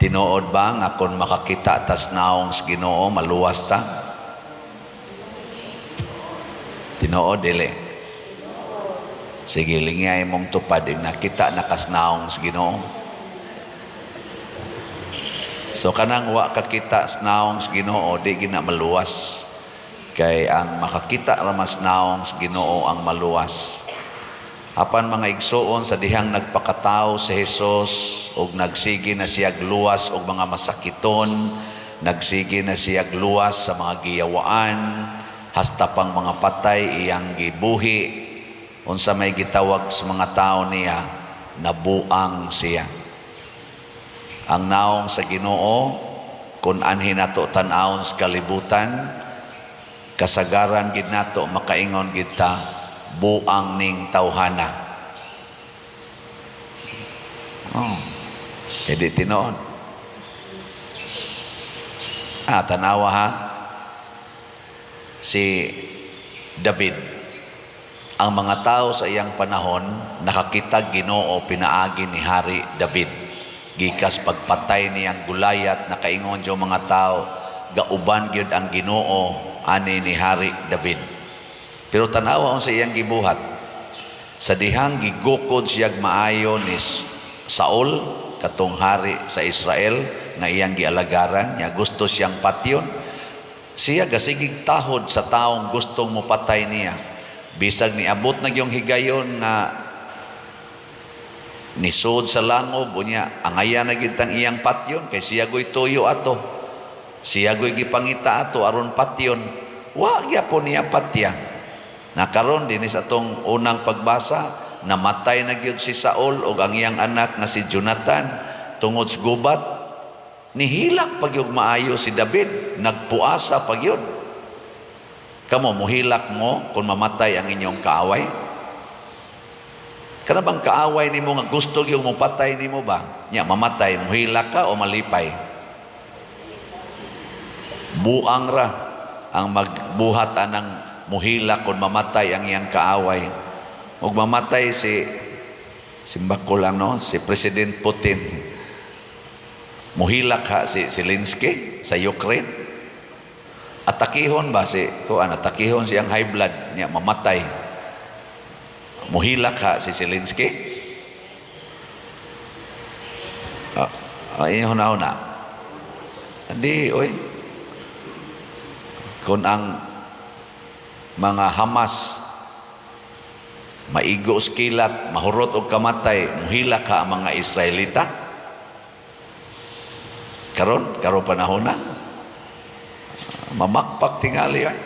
Tinuod ba nga kung makakita tas naong sa Ginoo maluwas ta? Tinuod dili. Sige, lingay mong tupad yung nakita nakasnaong sa Ginoo. So kanang wa kakita snaong sa Ginoo di gina maluwas. Kay ang makakita ramas naong sa Ginoo ang maluwas. Apan mga igsoon sa dihang nagpakatao si Jesus ug nagsigi na siya luwas og mga masakiton, nagsigi na siya luwas sa mga giyawaan, hasta pang mga patay iyang gibuhi. Unsa may gitawag sa mga tao niya, nabuang siya. Ang naong sa Ginoo kun anhin nato tan-awon sa kalibutan, kasagaran gid nato makaingon gid ta buang ning tawhana. Hindi tinoon. Tanawa ha. Si David. Ang mga tao sa iyang panahon nakakita Ginoo pinaagi ni Hari David. Gikas pagpatay niyang Gulayat, nakaingon siya mga tao, gauban gyud ang Ginoo ani ni Hari David. Pero tanawa sa iyang gibuhat, sa dihang gigukod siyag maayo ni Saul, katong hari sa Israel, nga iyang gialagaran, niya gusto siyang patyon, siya gasigig tahod sa taong gustong mopatay niya. Bisag niabot na yung higayon na nisod sa langob, unya, angaya na gitang iyang patyon, kay siya go'y tuyo ato, siya go'y gipangita ato, aron patyon, wa gyapon niya patya. Nakaron din sa atong unang pagbasa, namatay na gyud si Saul ug ang iyang anak na si Jonathan tungod sa gubat. Nihilak pag yung maayo si David, nagpuasa pag yun. Kamo muhilak mo kung mamatay ang inyong kaaway? Kana bang kaaway nimo nga gusto yung mapatay nimo ba? Nya mamatay, muhilak ka o malipay? Buang ra ang magbuhat anang muhila kung mamatay ang iyang kaaway. Ug mamatay si simbako lang no, si President Putin. Muhilak ha si Zelensky sa Ukraine. Atakihon ba si atakihon siyang high blood niya mamatay. Muhilak ha si Zelensky. Ay huna-huna. Hindi oy. Kung ang mga Hamas maigo kilat, mahurot og kamatay, muhila ka ang mga Israelita. Karon panahon na mamakpak tingali ay.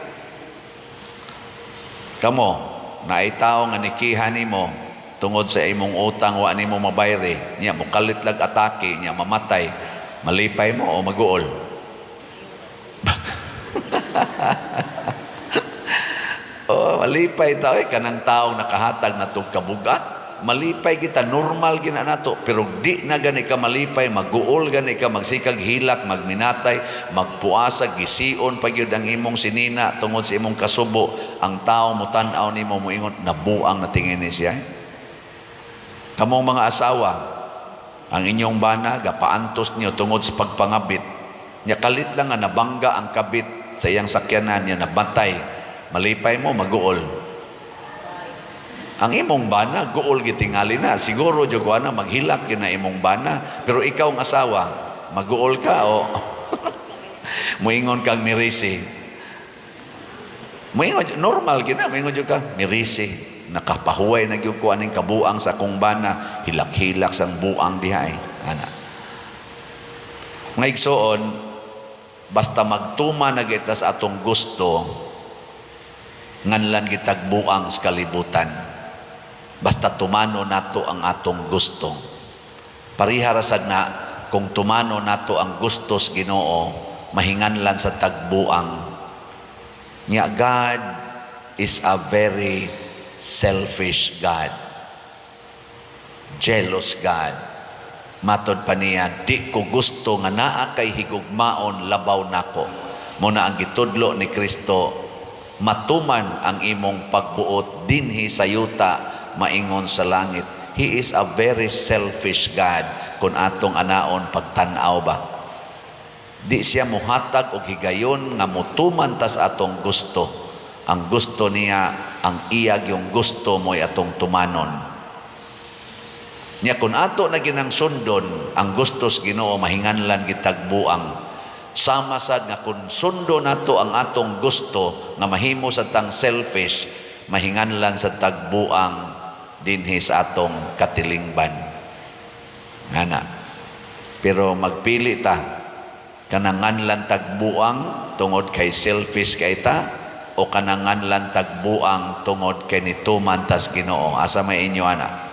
Kamo naitaw nga nikihan nimo tungod sa imong utang wa nimo mabayre, niya mukalit lag atake, niya mamatay, malipay mo o maguol? Malipay tao kanang taong nakahatag na itong kabugat. Malipay kita, normal gina nato. Pero di na gani ka malipay, maguol gani ka, magsikag hilak, magminatay, magpuasa, gisiun pag yun ang imong sinina tungod sa imong kasubo. Ang tao mo tanaw ni mo moingon, nabuang na tingin ni siya. Kamong mga asawa, ang inyong bana, gapaantos niyo tungod sa pagpangabit. Nya kalit lang nga nabangga ang kabit sa iyang sakyanan niya, nabatay. Malipay mo, maguol. Ang imong bana, guol gitingali na. Siguro, jogo na, maghilak yun na imong bana. Pero ikaw ang asawa, maguol ka o muingon kang mirisi. Muingon, normal gina, muingon ka, mirisi. Nakapahuway na yung kuaning kabuang sa kong bana. Hilak-hilak sang buang dihay. Ana. Nga igsoon, basta magtuma na kita sa atong gusto, nganlan gitag buang sa kalibutan. Basta tumano nato ang atong gusto. Pariharasad na kung tumano nato ang gusto sa Ginoo, mahinganlan sa tagbuang. Nya God is a very selfish God. Jealous God. Matod pa niya, di ko gusto nga naa kay higugmaon labaw nako. Muna ang gitudlo ni Kristo, matuman ang imong pagbuot dinhi sa yuta maingon sa langit. He is a very selfish God. kung atong anaon pagtan-aw ba. Di siya muhatag og higayon nga mutuman tas atong gusto. Ang gusto niya, ang iyag yung gusto mo'y atong tumanon. Nya kung ato na ginang sundon, ang gustos Ginoo mahinganlan gitagbuang. Sama sad nga kung sundo nato ang atong gusto nga mahimo sa tang selfish, mahinganlan sa tagbuang dinhi sa atong katilingban. Ngana. Pero magpili ta kanangan lang tagbuang tungod kay selfish kay ta o kanangan lang tagbuang tungod kay nituman tas Ginoo. Asa may inyo ana?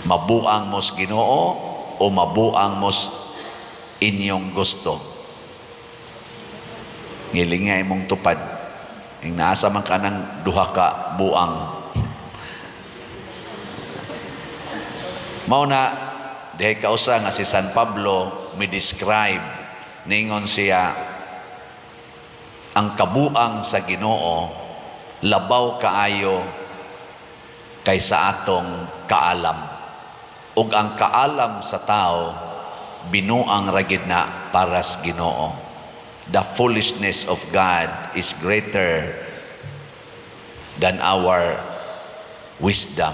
Mabuang mos Ginoo o mabuang mos inyong gusto? Ngilingay mong tupad. Ing naasa man ka ng duha ka buang. Mauna, dahil kausa nga si San Pablo mi-describe, ningon siya, ang kabuang sa Ginoo labaw kaayo kaysa atong kaalam. Ug ang kaalam sa tao binuang ragid na para sa Ginoo. The foolishness of God is greater than our wisdom,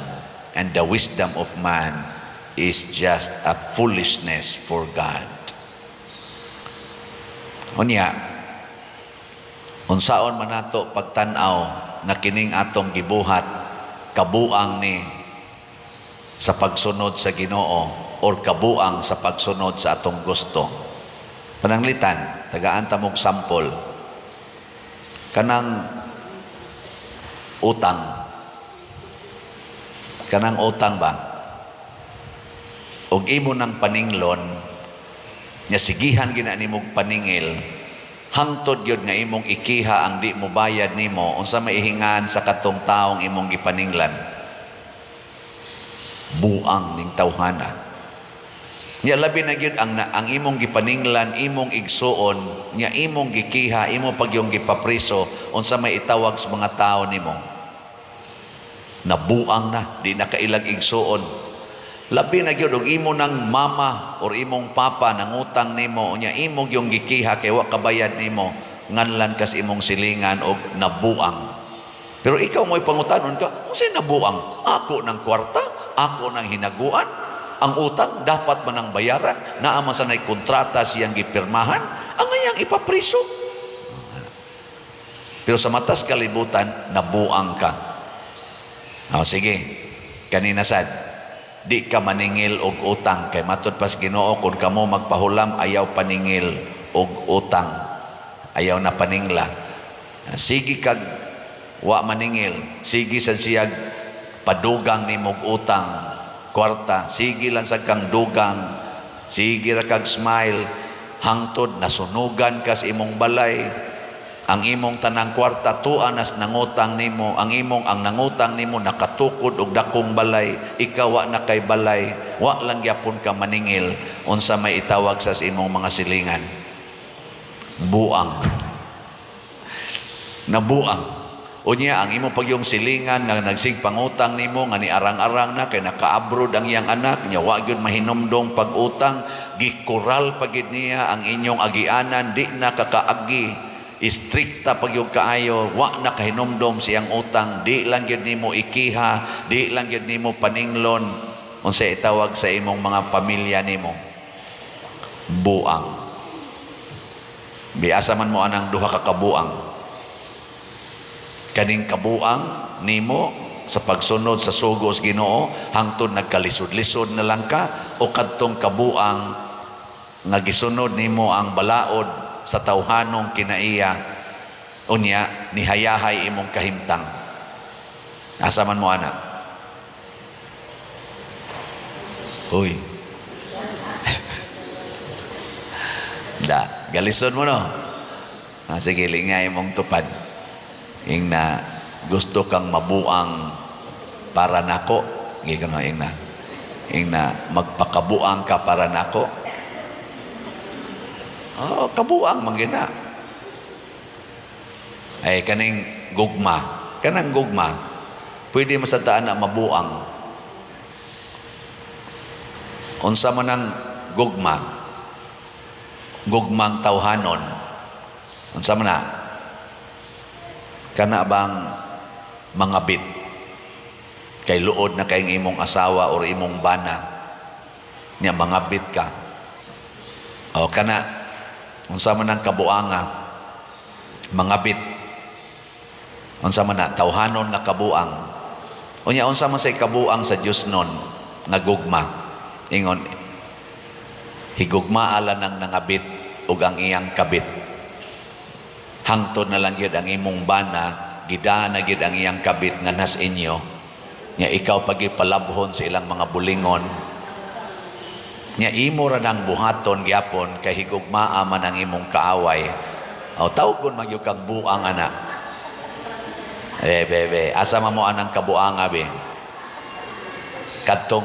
and the wisdom of man is just a foolishness for God. Unya, unsaon man nato pagtan-aw na kining atong gibuhat kabuang ni sa pagsunod sa Ginoo or kabuang sa pagsunod sa atong gusto. Pananglitan, tagaan ta mog sample. Kanang utang. Kanang utang ba? Og imo ng paninglon, nya sigihan gina nimog paningil, hangtod gyud nga imong ikiha ang di mo bayad nimo, unsa maihingan sa katong taong imong gipaninglan? Buang ning tawhana. Nya labi na gyud ang imong gipaninglan, imong igsuon, nya imong gikiha, imo pagyong gipapriso, unsa may itawag sa mga tao nimo? Nabuang na, di na kailag igsuon. Labi na gyud og imo nang mama or imong papa nangutang nimo, nya imong yung gikiha kay wa kabayad nimo, nganlan kas imong silingan og nabuang. Pero ikaw mo'y pangutanon ka, unsay nabuang? Ako ng kwarta, ako ng hinaguan, ang utang dapat man ang bayaran, naa man sanay kontrata siyang gipirmahan, ang ngayang ipapriso. Pero sa matas kalibutan, nabuang ka. Sige, kanina sad, di ka maningil og utang kay matud pas Ginoo kung kamo magpahulam ayaw paningil og utang, ayaw na paningla. Sige kag wa maningil, sige sa siyag padugang nimog utang kwarta, sige lang sa kang dugang, sige ra kag smile hangtod nasunugan kas imong balay. Ang imong tanang kwarta tuanas nangutang nimo, ang nangutang nimo nakatukod og dakong balay, ikaw wa na kay balay, wa lang gyapon ka maningil, unsa may itawag sa imong mga silingan? Buang. Nabuang. Unya ang imo pagyong silingan nga nagsigpangutang nimo nga ni arang-arang na kay naka-abroad ang iyang anak, nya wa gyud mahinumdong pag-utang, gikural pagid niya ang inyong agianan, di na kakaagi. Istrikta pag yung kaayo, wa na kahinumdom siyang utang, di lang yun nimo ikiha, di lang yun nimo paninglon, unsa itawag sa imong mga pamilya nimo? Buang. Biasa man mo anang duha ka kabuang. Kaning kabuang nimo sa pagsunod sa sugos Ginoo, hangtod nagkalisod-lisod na lang ka, o kadtong kabuang nga gisunod nimo ang balaod sa tawhanong kinaiya, unya nihayahay imong kahimtang. Asa man mo ana? Uy. Da, galisod mo no. Sige, lingay imong tupad. Ing na gusto kang mabuang para nako, gigano ing na magpakabuang ka para nako. Kabuang manggina. Ay kanang gugma, pwede masataan na mabuang. Unsa man ang gugma, gugmang tawhanon, unsa man na? Kana bang mangabit kay luod na kayong imong asawa or imong bana niya mangabit ka, o kana unsa man ang kabuanga, mangabit, unsa man na tawhanon nga kabuang, unya unsa man say kabuang sa Dios nun nga gugma, ingon higugma ala nang nangabit ug ang iyang kabit, hangtod na lang gyud ang imong bana gidaan na gyud ang iyang kabit nga nas inyo nya ikaw pagipalabhon sa ilang mga bulingon nya imo ra nang buhaton gyapon kay higugmaa man ang imong kaaway. O tawgon man gyud kang buang ana. Bebe, asa man mo anang kabuanga be? Kadtong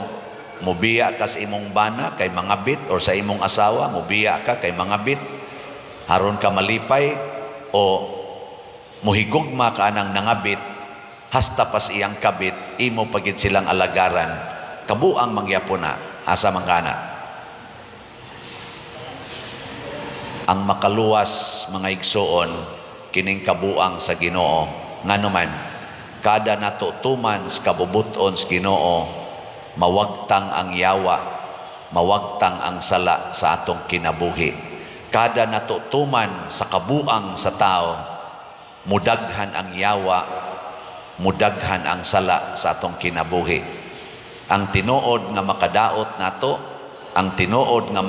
mubiya ka sa imong bana kay mangabit or sa imong asawa mubiya ka kay mangabit haron ka malipay o muhigugma ka anang nangabit hasta pas iyang kabit imo pagid silang alagaran kabuang mangyapon na asa man kana. Ang makaluwas mga igsoon kining kabuang sa Ginoo nganuman kada natutuman sa kabubuton sa Ginoo mawagtang ang yawa, mawagtang ang sala sa atong kinabuhi. Kada natutuman sa kabuang sa tao mudaghan ang yawa, mudaghan ang sala sa atong kinabuhi. Ang tinuod nga makadaot nato, ang tinuod nga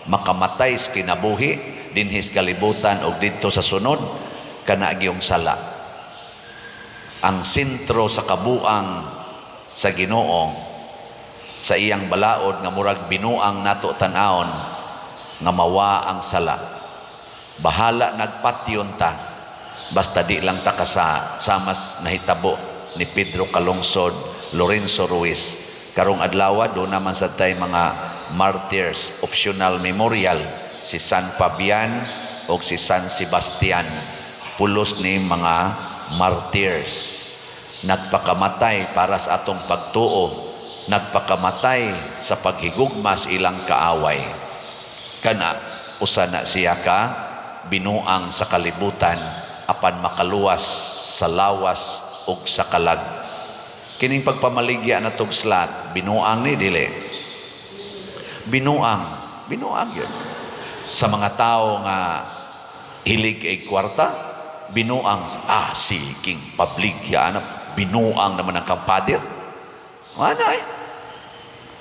makamatay sa kinabuhi dinhis kalibutan og didto sa sunod kana gyung sala. Ang sentro sa kabuang sa Ginoo sa iyang balaod nga murag binuang nato tan-aon nga mawa ang sala. Bahala nagpatyon ta basta di lang ta kasamas nahitabo ni Pedro Calungsod, Lorenzo Ruiz. Karong adlaw do naman sa tay mga martyrs, optional memorial si San Fabian o si San Sebastian, pulos ni mga martyrs nagpakamatay para sa atong pagtuo, nagpakamatay sa paghigugmas ilang kaaway. Kana usa na siya ka binuang sa kalibutan apan makaluwas sa lawas ug sa kalag. Kining pagpamaligya na tog slat binuang ni dili binuang yun sa mga tao nga hilig kay kwarta, binuang siging pabligya na binuang naman ang kampadir manay.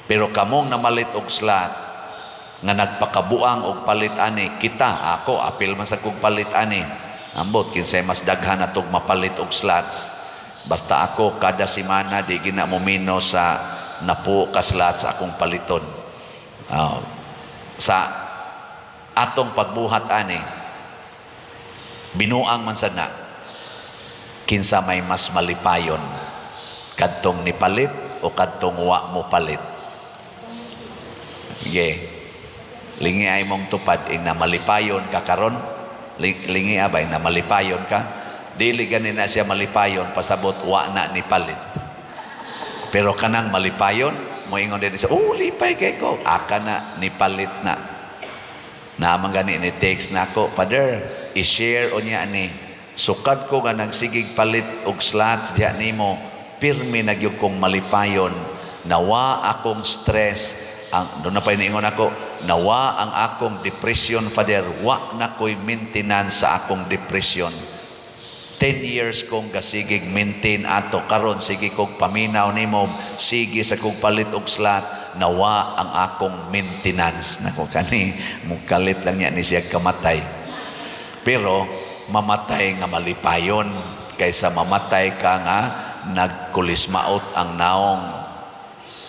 Pero kamong namalit og slat nga nagpakabuang og palit ani kita, ako apil man sa kog palit ani ambot kinsay mas daghan atog mapalit og slats. Basta ako kada semana di gina momino sa napo ka slats akong paliton. Sa atong pagbuhat ani binuang man sana kinsa may mas malipayon kadtong nipalit o kadtong wa mo palit. Lingi ay mong tupad ing na malipayon ka karon, lingi abay na malipayon ka, dili ganin na siya malipayon pasabot wa na ni palit. Pero kanang malipayon mo ingon din siya, lipay kay ko, aka na ni palit na. Naman gani ni text na ako, Father, i-share o niya ni sukad ko nga nagsigig palit og slats diha nimo, pirmi na gyud kong malipayon, nawa akong stress, doon na pa iniingon ako, nawa ang akong depression, Father, wa na ko'y maintenance sa akong depression. 10 years kong gasigig maintain ato, karon sige kong paminaw nimo, sige sa kong palit og slat, nawa ang akong maintenance. Nako kani, mukalit lang niya ni siya kamatay. Pero, mamatay nga malipayon, kaysa mamatay ka nga, nagkulismaot ang naong.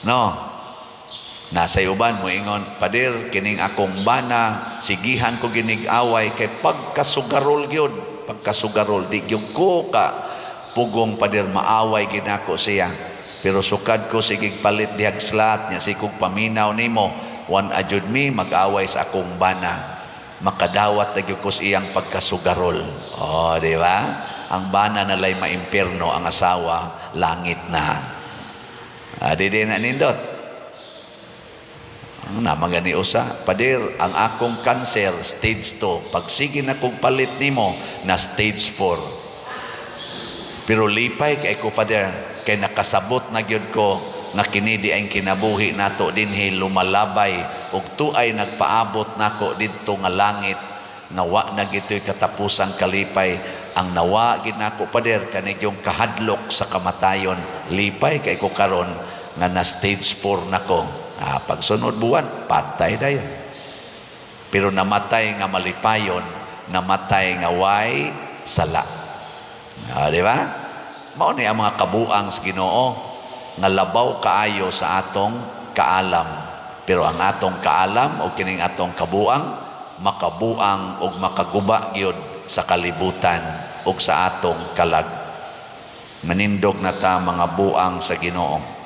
No? Nasa uban mo ingon, Padir, kining akong bana, sigihan ko ginig-away, kay pagkasugarol gyud, pagkasugarol, di gyud ko ka, pugong Padir, maaway ginako siya. Pero sukad ko, sigig palit dihag slat niya, sigig paminaw nimo, wan ajud mi, mag-away sa akong bana. Makadawat na gyud ko siyang pagkasugarol. Di ba? Ang bana nalay maimpierno, ang asawa, langit na. Di na nindot. Na magani usa, pader, ang akong cancer stage 2. Pag sige na kong palit nimo na stage 4. Pero lipay kay ko, Father, kay nakasabot na gyud ko nga kini di ay kinabuhi nato dinhi lumalabay ug tuay nagpaabot nako didto nga langit, nawa na gito'y katapusang kalipay. Ang nawa gid nako, Father, kani yung kahadlok sa kamatayon. Lipay kay ko karon nga na stage 4 nako. Pagsunod buwan, patay dayon. Pero namatay nga malipayon, namatay nga way sala. Di ba? Mao ni ang mga kabuang sa Ginoo nga labaw kaayo sa atong kaalam. Pero ang atong kaalam o kining atong kabuang, makabuang o makaguba gyud sa kalibutan o sa atong kalag. Manindog na ta mga buang sa Ginoo.